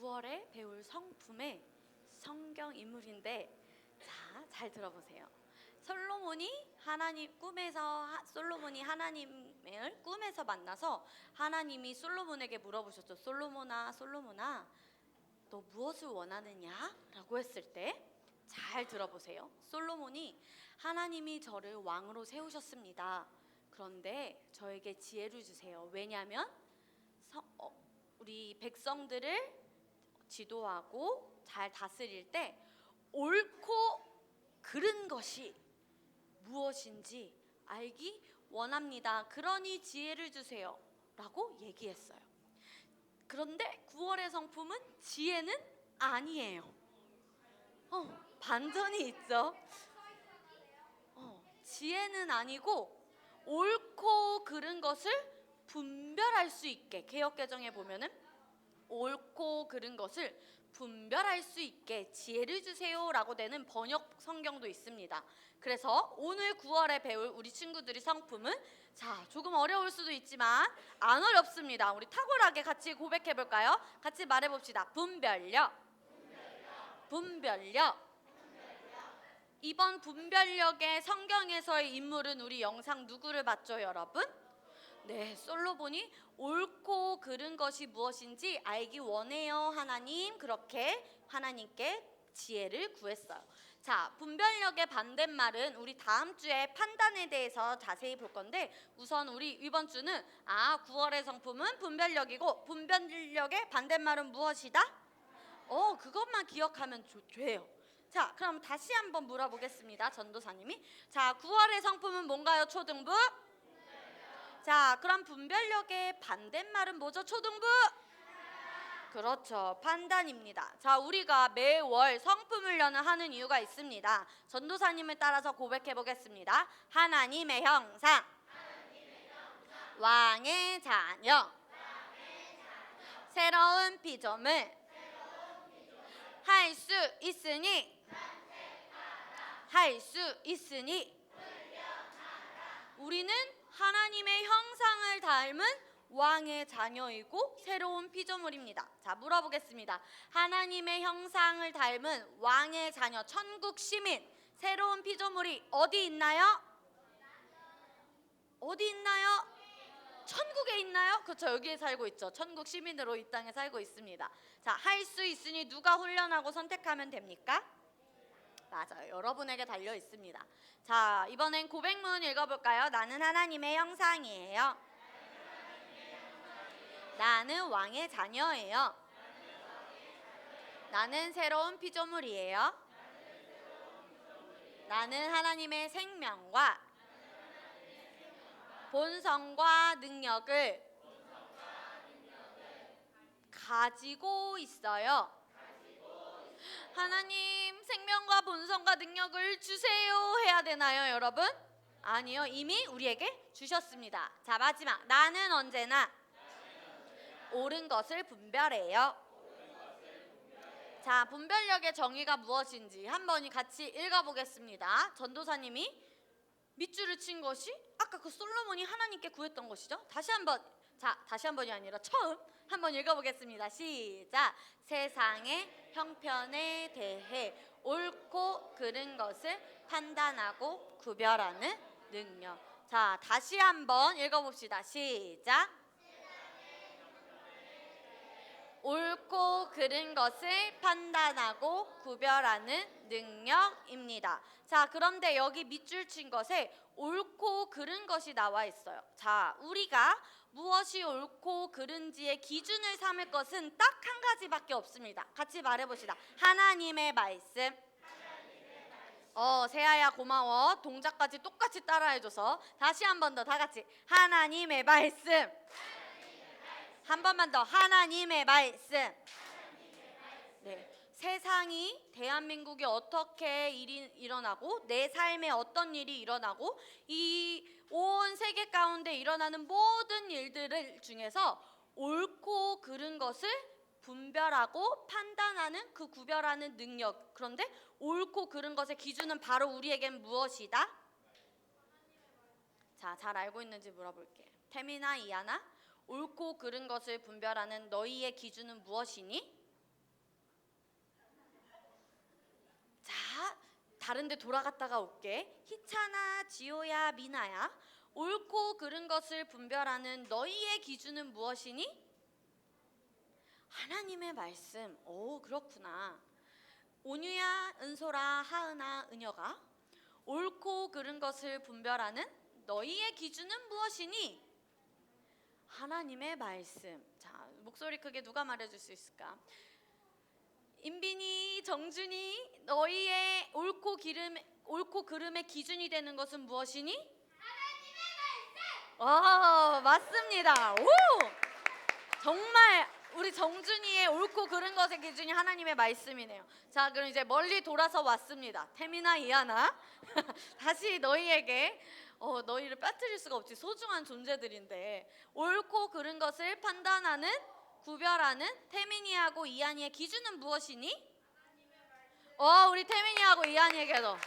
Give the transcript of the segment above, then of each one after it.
9월에 배울 성품의 성경 인물인데, 자, 잘 들어보세요. 솔로몬이 하나님을 꿈에서 만나서 하나님이 솔로몬에게 물어보셨죠. 솔로몬아, 너 무엇을 원하느냐? 라고 했을 때, 잘 들어보세요. 솔로몬이 하나님이 저를 왕으로 세우셨습니다. 그런데 저에게 지혜를 주세요. 왜냐하면 우리 백성들을 지도하고 잘 다스릴 때 옳고 그른 것이 무엇인지 알기 원합니다. 그러니 지혜를 주세요 라고 얘기했어요. 그런데 9월의 성품은 지혜는 아니에요. 반전이 있죠. 지혜는 아니고 옳고 그른 것을 분별할 수 있게, 개역개정에 보면은 옳고 그른 것을 분별할 수 있게 지혜를 주세요 라고 되는 번역 성경도 있습니다. 그래서 오늘 9월에 배울 우리 친구들이 성품은, 자, 조금 어려울 수도 있지만 안 어렵습니다. 우리 탁월하게 같이 고백해 볼까요? 같이 말해 봅시다. 분별력. 이번 분별력의 성경에서의 인물은 우리 영상 누구를 봤죠, 여러분? 네, 솔로몬이 옳고 그른 것이 무엇인지 알기 원해요, 하나님. 그렇게 하나님께 지혜를 구했어요. 자, 분별력의 반대말은 우리 다음 주에 판단에 대해서 자세히 볼 건데, 우선 우리 이번 주는 9월의 성품은 분별력이고, 분별력의 반대말은 무엇이다? 그것만 기억하면 돼요. 자, 그럼 다시 한번 물어보겠습니다. 전도사님이. 자, 9월의 성품은 뭔가요, 초등부? 자, 그럼 분별력의 반대말은 뭐죠, 초등부? 그렇죠, 판단입니다. 자, 우리가 매월 성품을 하는 이유가 있습니다. 전도사님을 따라서 고백해 보겠습니다. 하나님의 형상, 왕의 자녀, 새로운 피조물, 할 수 있으니 우리는 하나님의 형상을 닮은 왕의 자녀이고 새로운 피조물입니다. 자, 물어보겠습니다. 하나님의 형상을 닮은 왕의 자녀, 천국 시민, 새로운 피조물이 어디 있나요? 천국에 있나요? 그렇죠, 여기에 살고 있죠. 천국 시민으로 이 땅에 살고 있습니다. 자, 할 수 있으니 누가 훈련하고 선택하면 됩니까? 맞아요, 여러분에게 달려 있습니다. 자, 이번엔 고백문 읽어볼까요? 나는 하나님의 형상이에요. 나는 왕의 자녀예요. 나는 새로운 피조물이에요. 나는 하나님의 생명과 본성과 능력을 가지고 있어요. 하나님, 생명과 본성과 능력을 주세요 해야 되나요, 여러분? 아니요, 이미 우리에게 주셨습니다. 자, 마지막, 나는 언제나 옳은 것을 분별해요. 자, 분별력의 정의가 무엇인지 한번 같이 읽어보겠습니다. 전도사님이 밑줄을 친 것이 아까 그 솔로몬이 하나님께 구했던 것이죠. 다시 한번이 아니라 처음 한번 읽어보겠습니다. 시작. 세상의 형편에 대해 옳고 그른 것을 판단하고 구별하는 능력. 자, 다시 한번 읽어봅시다. 시작. 옳고 그른 것을 판단하고 구별하는 능력입니다. 자, 그런데 여기 밑줄 친 것에 옳고 그른 것이 나와 있어요. 자, 우리가 무엇이 옳고 그른지의 기준을 삼을 것은 딱 한 가지밖에 없습니다. 같이 말해봅시다. 하나님의 말씀. 세아야 고마워. 동작까지 똑같이 따라해줘서. 다시 한 번 더 다 같이. 하나님의 말씀. 한 번만 더. 하나님의 말씀. 네, 세상이, 대한민국이 어떻게 일이 일어나고 내 삶에 어떤 일이 일어나고 이 온 세계 가운데 일어나는 모든 일들을 중에서 옳고 그른 것을 분별하고 판단하는 그 구별하는 능력. 그런데 옳고 그른 것의 기준은 바로 우리에겐 무엇이다? 자, 잘 알고 있는지 물어볼게. 태민아, 이하나, 옳고 그른 것을 분별하는 너희의 기준은 무엇이니? 자, 다른 데 돌아갔다가 올게. 희찬아, 지호야, 미나야. 옳고 그른 것을 분별하는 너희의 기준은 무엇이니? 하나님의 말씀. 오, 그렇구나. 온유야, 은솔아, 하은아, 은혁아. 옳고 그른 것을 분별하는 너희의 기준은 무엇이니? 하나님의 말씀. 자, 목소리 크게 누가 말해줄 수 있을까? 임빈이, 정준이, 너희의 옳고 그름의 기준이 되는 것은 무엇이니? 맞습니다. 오! 정말 우리 정준이의 옳고 그른 것의 기준이 하나님의 말씀이네요. 자, 그럼 이제 멀리 돌아서 왔습니다. 태민아, 이하나. 다시 너희에게 너희를 빠뜨릴 수가 없지. 소중한 존재들인데 옳고 그른 것을 판단하는, 구별하는 태민이하고 이한이의 기준은 무엇이니? 우리 태민이하고 이한이에게도.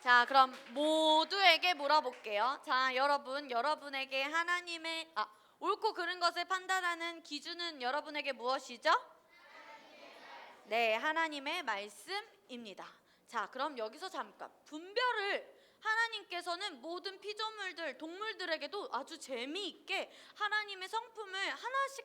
자, 그럼 모두에게 물어볼게요. 자, 여러분에게 하나님의 옳고 그른 것을 판단하는 기준은 여러분에게 무엇이죠? 네, 하나님의 말씀입니다. 자, 그럼 여기서 잠깐 분별을 하나님께서는 모든 피조물들, 동물들에게도 아주 재미있게 하나님의 성품을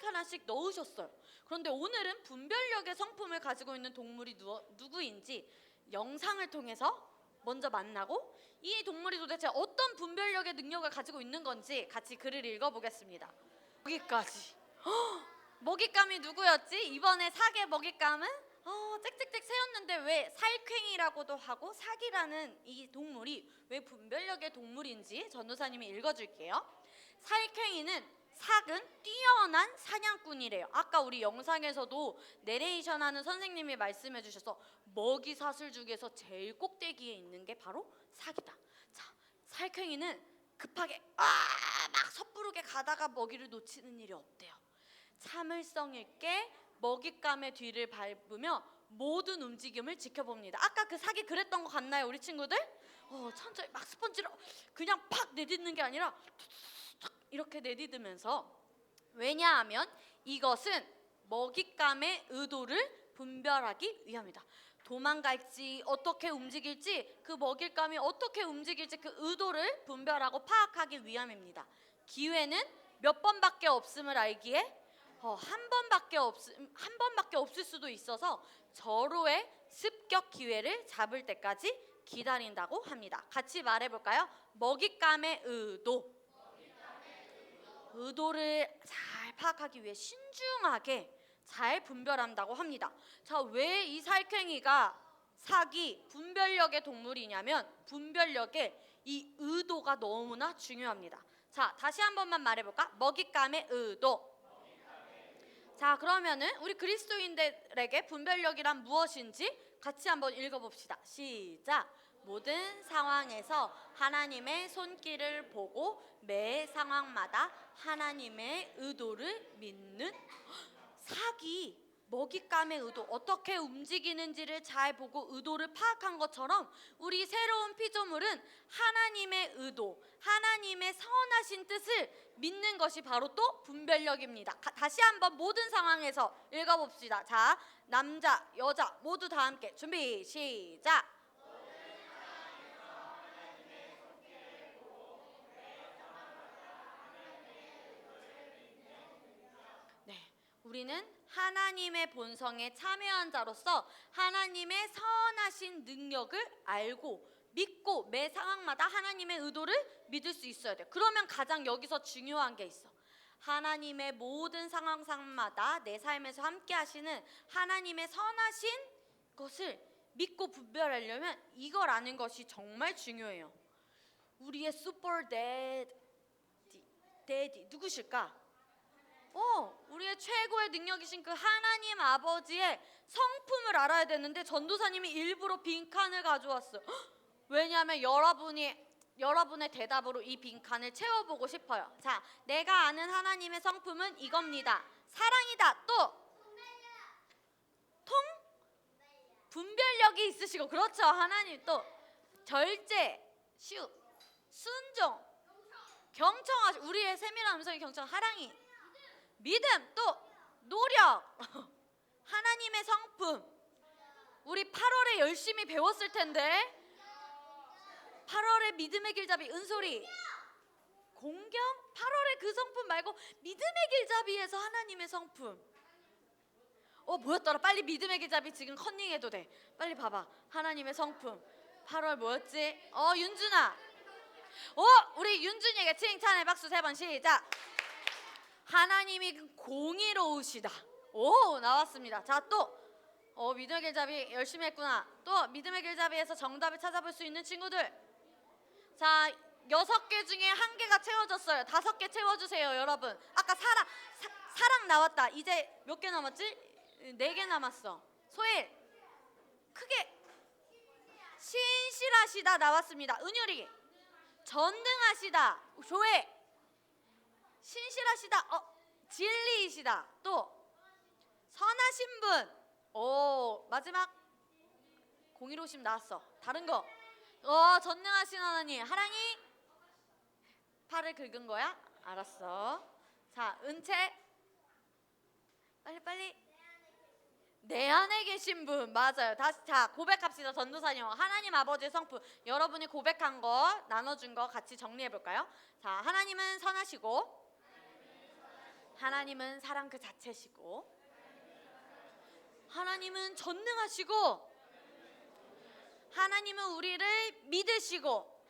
하나씩 넣으셨어요. 그런데 오늘은 분별력의 성품을 가지고 있는 동물이 누구인지 영상을 통해서 먼저 만나고, 이 동물이 도대체 어떤 분별력의 능력을 가지고 있는 건지 같이 글을 읽어보겠습니다. 먹잇감이 먹잇감이 누구였지? 이번에 사계 먹잇감은 짹짹짹 새였는데 왜 살쾡이라고도 하고 사기라는 이 동물이 왜 분별력의 동물인지 전도사님이 읽어줄게요. 살쾡이는 삭은 뛰어난 사냥꾼이래요. 아까 우리 영상에서도 내레이션 하는 선생님이 말씀해 주셔서 먹이 사슬 중에서 제일 꼭대기에 있는 게 바로 삭이다. 자, 살쾡이는 급하게 막 섣부르게 가다가 먹이를 놓치는 일이 없대요. 참을성 있게 먹잇감의 뒤를 밟으며 모든 움직임을 지켜봅니다. 아까 그 삭이 그랬던 것 같나요, 우리 친구들? 천천히 막 스펀지로 그냥 팍 내딛는 게 아니라 이렇게 내딛으면서, 왜냐하면 이것은 먹잇감의 의도를 분별하기 위함이다. 도망갈지 어떻게 움직일지, 그 먹잇감이 어떻게 움직일지 그 의도를 분별하고 파악하기 위함입니다. 기회는 몇 번밖에 없음을 알기에 한 번밖에 없을 수도 있어서 절호의 습격 기회를 잡을 때까지 기다린다고 합니다. 같이 말해볼까요? 먹잇감의 의도를 잘 파악하기 위해 신중하게 잘 분별한다고 합니다. 자, 왜 이 살쾡이가 삭이 분별력의 동물이냐면 분별력의 이 의도가 너무나 중요합니다. 자, 다시 한 번만 말해볼까? 먹잇감의 의도. 자, 그러면은 우리 그리스도인들에게 분별력이란 무엇인지 같이 한번 읽어봅시다. 시작. 모든 상황에서 하나님의 손길을 보고 매 상황마다 하나님의 의도를 믿는. 삭이 먹잇감의 의도, 어떻게 움직이는지를 잘 보고 의도를 파악한 것처럼 우리 새로운 피조물은 하나님의 의도, 하나님의 선하신 뜻을 믿는 것이 바로 또 분별력입니다. 다시 한번 모든 상황에서 읽어봅시다. 자, 남자, 여자 모두 다 함께 준비 시작. 우리는 하나님의 본성에 참여한 자로서 하나님의 선하신 능력을 알고 믿고 매 상황마다 하나님의 의도를 믿을 수 있어야 돼요. 그러면 가장 여기서 중요한 게 있어. 하나님의 모든 상황마다 내 삶에서 함께 하시는 하나님의 선하신 것을 믿고 분별하려면 이걸 아는 것이 정말 중요해요. 우리의 슈퍼 데디 누구실까? 우리의 최고의 능력이신 그 하나님 아버지의 성품을 알아야 되는데 전도사님이 일부러 빈칸을 가져왔어요. 왜냐하면 여러분의 대답으로 이 빈칸을 채워보고 싶어요. 자, 내가 아는 하나님의 성품은 이겁니다. 사랑이다. 또 분별력이 있으시고, 그렇죠. 하나님 또 절제, 순종, 경청하시. 우리의 세밀한 음성이 경청, 하랑이, 믿음, 또 노력. 하나님의 성품. 우리 8월에 열심히 배웠을 텐데. 8월에 믿음의 길잡이 은솔이 공경? 8월에 그 성품 말고 믿음의 길잡이에서 하나님의 성품. 뭐였더라? 빨리 믿음의 길잡이 지금 컨닝해도 돼. 빨리 봐봐. 하나님의 성품. 8월 뭐였지? 윤준아. 우리 윤준이에게 칭찬의 박수 3번 시작. 하나님이 공의로우시다. 오, 나왔습니다. 자, 또 믿음의 길잡이 열심히 했구나. 또 믿음의 길잡이에서 정답을 찾아볼 수 있는 친구들. 자, 6개 중에 1개가 채워졌어요. 5개 채워주세요, 여러분. 아까 사랑 나왔다. 이제 몇 개 남았지? 4개 남았어. 소일 크게. 신실하시다 나왔습니다. 은율이 전능하시다. 조회 신실하시다. 진리이시다. 또 선하신 분. 마지막 공의로우심 나왔어. 다른 거. 전능하신 하나님. 하나님 팔을 긁은 거야? 알았어. 자, 은채 빨리. 내 안에 계신 분. 맞아요. 다시 자, 고백합시다. 전도사님. 하나님 아버지의 성품. 여러분이 고백한 거, 나눠준 거 같이 정리해 볼까요? 자, 하나님은 선하시고, 하나님은 사랑 그 자체시고, 하나님은 전능하시고, 하나님은 우리를 믿으시고,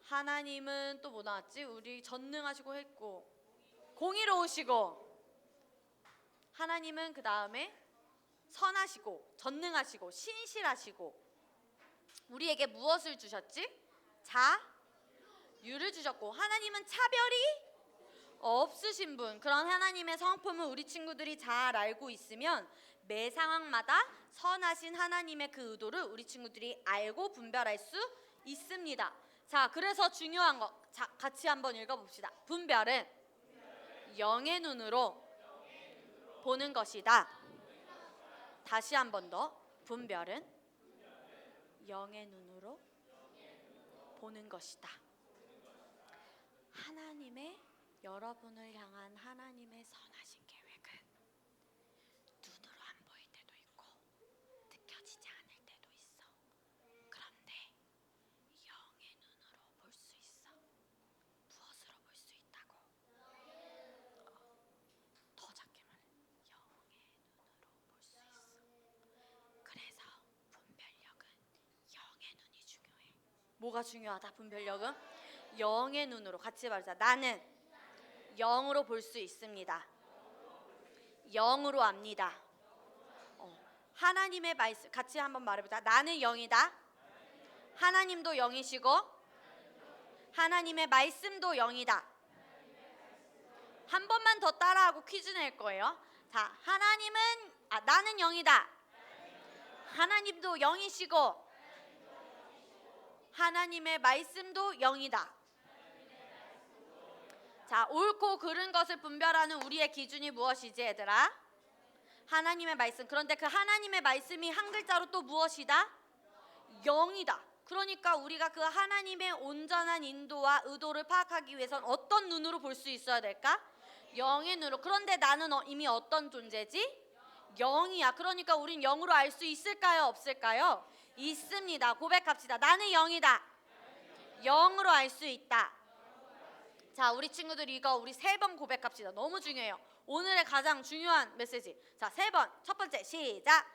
하나님은 또 뭐 나왔지? 우리 전능하시고 했고, 공의로우시고, 하나님은 그 다음에 선하시고 전능하시고 신실하시고, 우리에게 무엇을 주셨지? 자유를 주셨고, 하나님은 차별이 없으신 분. 그런 하나님의 성품을 우리 친구들이 잘 알고 있으면 매 상황마다 선하신 하나님의 그 의도를 우리 친구들이 알고 분별할 수 있습니다. 자, 그래서 중요한 거, 자, 같이 한번 읽어봅시다. 분별은 영의 눈으로 보는 것이다. 다시 한 번 더. 분별은 영의 눈으로 보는 것이다. 하나님의, 여러분을 향한 하나님의 선하신 계획은 눈으로 안 보일 때도 있고 느껴지지 않을 때도 있어. 그런데 영의 눈으로 볼 수 있어. 무엇으로 볼 수 있다고? 더 작게 말해. 영의 눈으로 볼 수 있어. 그래서 분별력은 영의 눈이 중요해. 뭐가 중요하다? 분별력은 영의 눈으로. 같이 말하자. 나는 영으로 볼 수 있습니다. 영으로 압니다. 하나님의 말씀 같이 한번 말해보자. 나는 영이다. 하나님도 영이시고 하나님의 말씀도 영이다. 한 번만 더 따라하고 퀴즈 낼 거예요. 자, 나는 영이다. 하나님도 영이시고 하나님의 말씀도 영이다. 자, 옳고 그른 것을 분별하는 우리의 기준이 무엇이지, 얘들아? 하나님의 말씀. 그런데 그 하나님의 말씀이 한 글자로 또 무엇이다? 영이다. 그러니까 우리가 그 하나님의 온전한 인도와 의도를 파악하기 위해선 어떤 눈으로 볼 수 있어야 될까? 영의 눈으로. 그런데 나는 이미 어떤 존재지? 영이야. 그러니까 우린 영으로 알 수 있을까요? 없을까요? 있습니다. 고백합시다. 나는 영이다. 영으로 알 수 있다. 자, 우리 친구들 이거 우리 3번 고백합시다. 너무 중요해요. 오늘의 가장 중요한 메시지. 자, 3번. 첫 번째 시작.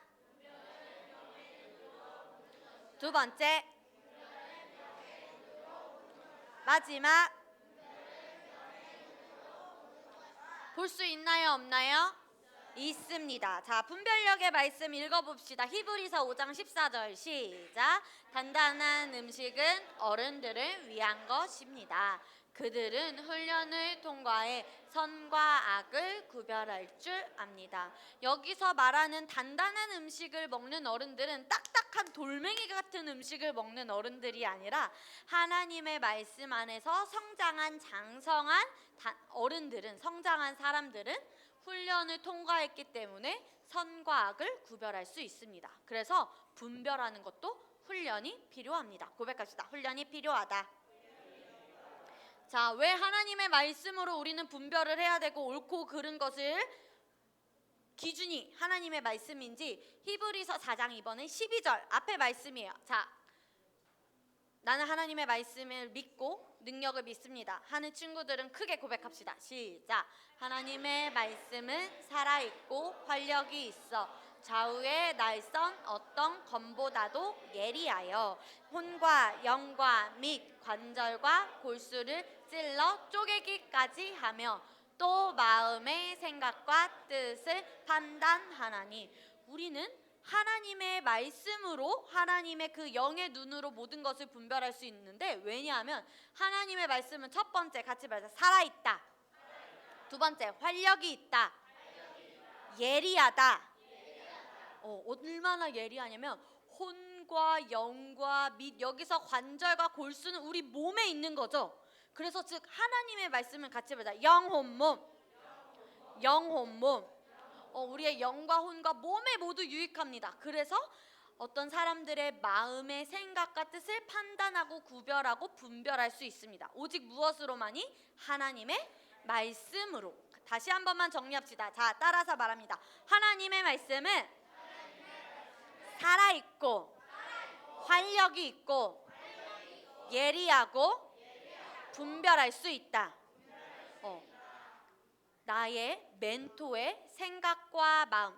두 번째. 마지막. 볼 수 있나요? 없나요? 있습니다. 자, 분별력의 말씀 읽어봅시다. 히브리서 5장 14절 시작. 단단한 음식은 어른들을 위한 것입니다. 그들은 훈련을 통과해 선과 악을 구별할 줄 압니다. 여기서 말하는 단단한 음식을 먹는 어른들은 딱딱한 돌멩이 같은 음식을 먹는 어른들이 아니라 하나님의 말씀 안에서 성장한 장성한 어른들은, 성장한 사람들은 훈련을 통과했기 때문에 선과 악을 구별할 수 있습니다. 그래서 분별하는 것도 훈련이 필요합니다. 고백합시다. 훈련이 필요하다. 자, 왜 하나님의 말씀으로 우리는 분별을 해야 되고 옳고 그른 것을 기준이 하나님의 말씀인지 히브리서 4장 2번은 12절 앞에 말씀이에요. 자, 나는 하나님의 말씀을 믿고 능력을 믿습니다 하는 친구들은 크게 고백합시다. 시작. 하나님의 말씀은 살아있고 활력이 있어 좌우의 날선 어떤 검보다도 예리하여 혼과 영과 및 관절과 골수를 찔러 쪼개기까지 하며 또 마음의 생각과 뜻을 판단하나니. 우리는 하나님의 말씀으로 하나님의 그 영의 눈으로 모든 것을 분별할 수 있는데, 왜냐하면 하나님의 말씀은 첫 번째 같이 말해서 살아있다, 두 번째 활력이 있다, 예리하다. 얼마나 예리하냐면 혼과 영과 및 여기서 관절과 골수는 우리 몸에 있는 거죠. 그래서 즉 하나님의 말씀은 같이 말해서 영혼 몸, 영혼 몸. 우리의 영과 혼과 몸에 모두 유익합니다. 그래서 어떤 사람들의 마음의 생각과 뜻을 판단하고 구별하고 분별할 수 있습니다. 오직 무엇으로만이? 하나님의 말씀으로. 다시 한 번만 정리합시다. 자, 따라서 말합니다. 하나님의 말씀은 살아있고 활력이 있고 예리하고 분별할 수 있다. 나의 멘토의 생각과 마음,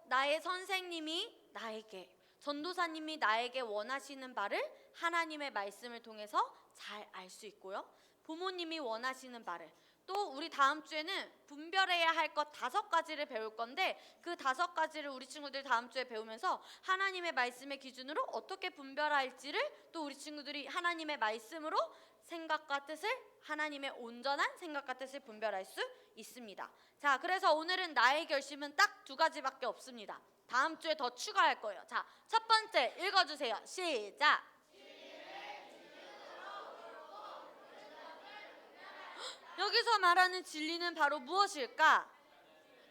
나의 선생님이 나에게, 전도사님이 나에게 원하시는 바를 하나님의 말씀을 통해서 잘 알 수 있고요. 부모님이 원하시는 바를, 또 우리 다음 주에는 분별해야 할 것 5가지를 배울 건데, 그 5가지를 우리 친구들 다음 주에 배우면서 하나님의 말씀의 기준으로 어떻게 분별할지를 또 우리 친구들이 하나님의 말씀으로 생각과 뜻을, 하나님의 온전한 생각과 뜻을 분별할 수 있습니다. 자, 그래서 오늘은 나의 결심은 딱 2가지밖에 없습니다. 다음 주에 더 추가할 거예요. 자, 첫 번째 읽어주세요. 시작. 여기서 말하는 진리는 바로 무엇일까?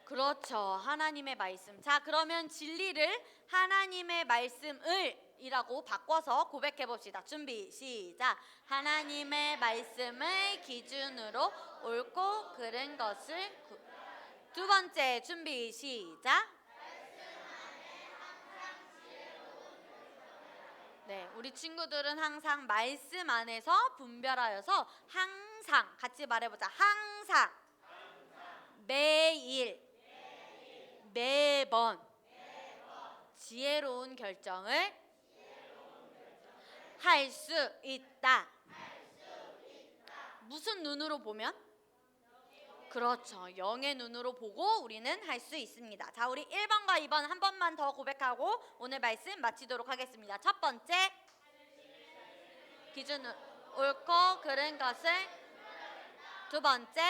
그렇죠, 하나님의 말씀. 자, 그러면 진리를 하나님의 말씀을 이라고 바꿔서 고백해 봅시다. 준비 시작. 하나님의 말씀을 기준으로 옳고 그른 것을 두 번째 준비 시작. 네, 우리 친구들은 항상 말씀 안에서 분별하여서 항상 같이 말해보자. 항상, 매일, 매번 지혜로운 결정을 할 수 있다. 무슨 눈으로 보면? 그렇죠, 영의 눈으로 보고 우리는 할 수 있습니다. 자, 우리 1번과 2번 한 번만 더 고백하고 오늘 말씀 마치도록 하겠습니다. 첫 번째, 기준 옳고 그른 것을. 두 번째,